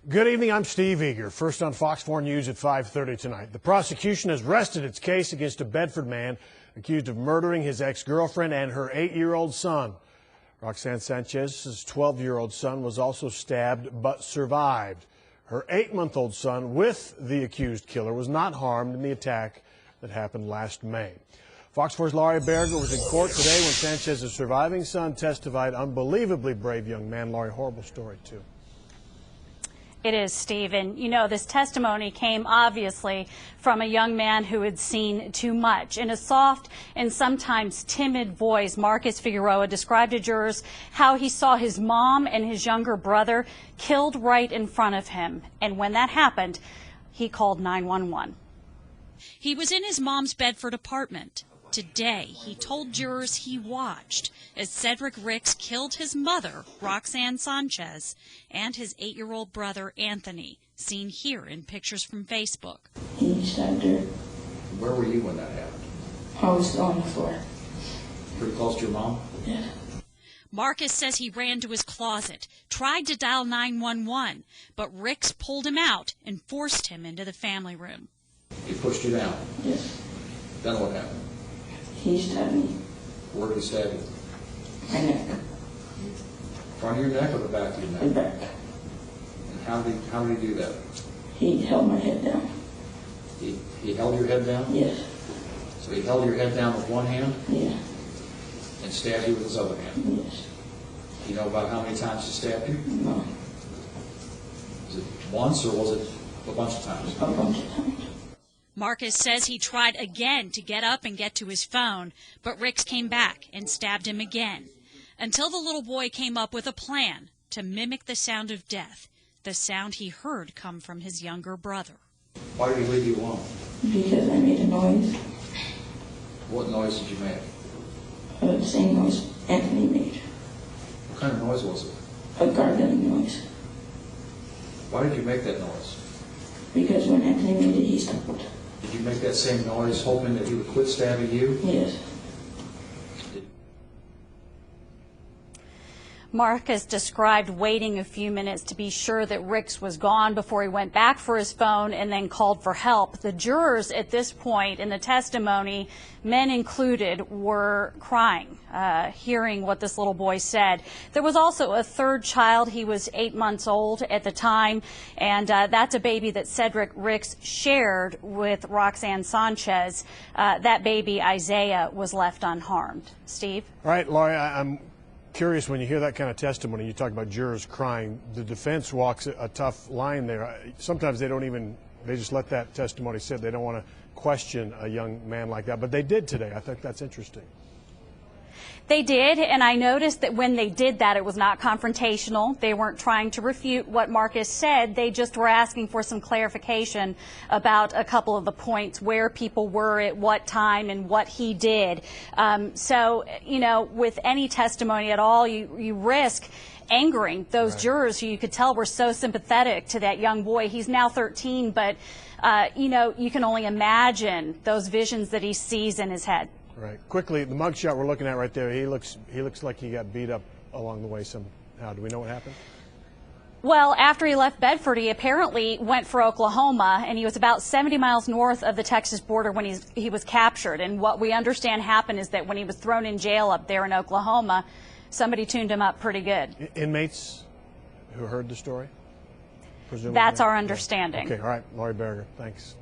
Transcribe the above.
Good evening, I'm Steve Eager. First on Fox 4 News at 5:30 tonight. The prosecution has rested its case against a Bedford man accused of murdering his ex-girlfriend and her 8-year-old son. Roxanne Sanchez's 12-year-old son was also stabbed but survived. Her 8-month-old son with the accused killer was not harmed in the attack that happened last May. Fox 4's Laurie Berger was in court today when Sanchez's surviving son testified. Unbelievably brave young man. Laurie, horrible story, too. It is, Steve. And, you know, this testimony came obviously from a young man who had seen too much. In a soft and sometimes timid voice, Marcus Figueroa described to jurors how he saw his mom and his younger brother killed right in front of him. And when that happened, he called 911. He was in his mom's Bedford apartment. Today, he told jurors he watched as Cedric Ricks killed his mother, Roxanne Sanchez, and his 8-year-old brother, Anthony, seen here in pictures from Facebook. He stabbed her. Where were you when that happened? I was on the floor. Pretty close to your mom? Yeah. Marcus says he ran to his closet, tried to dial 911, but Ricks pulled him out and forced him into the family room. He pushed you down? Yes. Then what happened? He stabbed me. Where did he stab you? My neck. Front of your neck or the back of your neck? The back. And how did he do that? He held my head down. He held your head down? Yes. So he held your head down with one hand? Yeah. And stabbed you with his other hand? Yes. Do you know about how many times he stabbed you? No. Was it once or was it a bunch of times? A bunch of times. Marcus says he tried again to get up and get to his phone, but Ricks came back and stabbed him again, until the little boy came up with a plan to mimic the sound of death, the sound he heard come from his younger brother. Why did he leave you alone? Because I made a noise. What noise did you make? The same noise Anthony made. What kind of noise was it? A gargling noise. Why did you make that noise? Because when Anthony made it, he stopped. Did you make that same noise hoping that he would quit stabbing you? Yes. Marcus described waiting a few minutes to be sure that Ricks was gone before he went back for his phone and then called for help. The jurors at this point in the testimony, men included, were crying, hearing what this little boy said. There was also a third child. He was 8 months old at the time, and that's a baby that Cedric Ricks shared with Roxanne Sanchez. That baby, Isaiah, was left unharmed. Steve? All right, Laurie, I'm curious, when you hear that kind of testimony, you talk about jurors crying. The defense walks a tough line there. Sometimes they just let that testimony sit. They don't want to question a young man like that, but they did today. I think that's interesting. They did, and I noticed that when they did that, it was not confrontational. They weren't trying to refute what Marcus said. They just were asking for some clarification about a couple of the points, where people were at what time and what he did. So, you know, with any testimony at all, you risk angering those jurors who you could tell were so sympathetic to that young boy. He's now 13, but, you know, you can only imagine those visions that he sees in his head. Right. Quickly, the mugshot we're looking at right there, he looks like he got beat up along the way somehow. Do we know what happened? Well, after he left Bedford, he apparently went for Oklahoma, and he was about 70 miles north of the Texas border when he was captured. And what we understand happened is that when he was thrown in jail up there in Oklahoma, somebody tuned him up pretty good. Inmates who heard the story? Presumably? That's our understanding. Okay, all right. Laurie Berger, thanks.